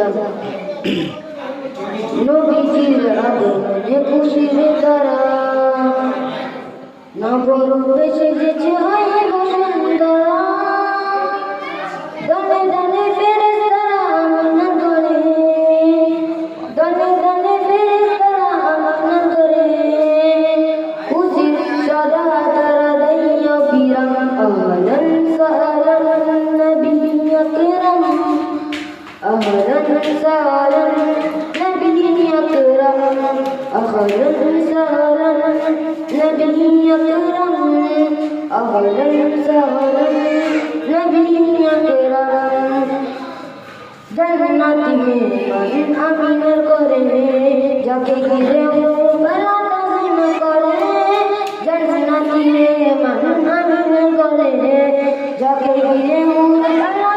সালাম নবীজির আগমনে খুশির তারা নগর বেশে যেছে হয় বসুন্ধরা দলে দলে ফেরেশতারা আমন্ত্রণ করে দলে দলে ফেরেশতারা আমন্ত্রণ করে খুশির সাদা তারা দইয়া বিরাম আহলান সাহলান নবী আকরাম আহলান সাহলান নবী আকরাম আহলান সাহলান নবী আকরাম আহলান সাহলান নবী আকরাম জান্নাতি মেহমান আমিনের করে যাকে ঘিরে বেলা তাজিম করে জান্নাতি মেহমান আমিনের করে যাকে ঘিরে বেলা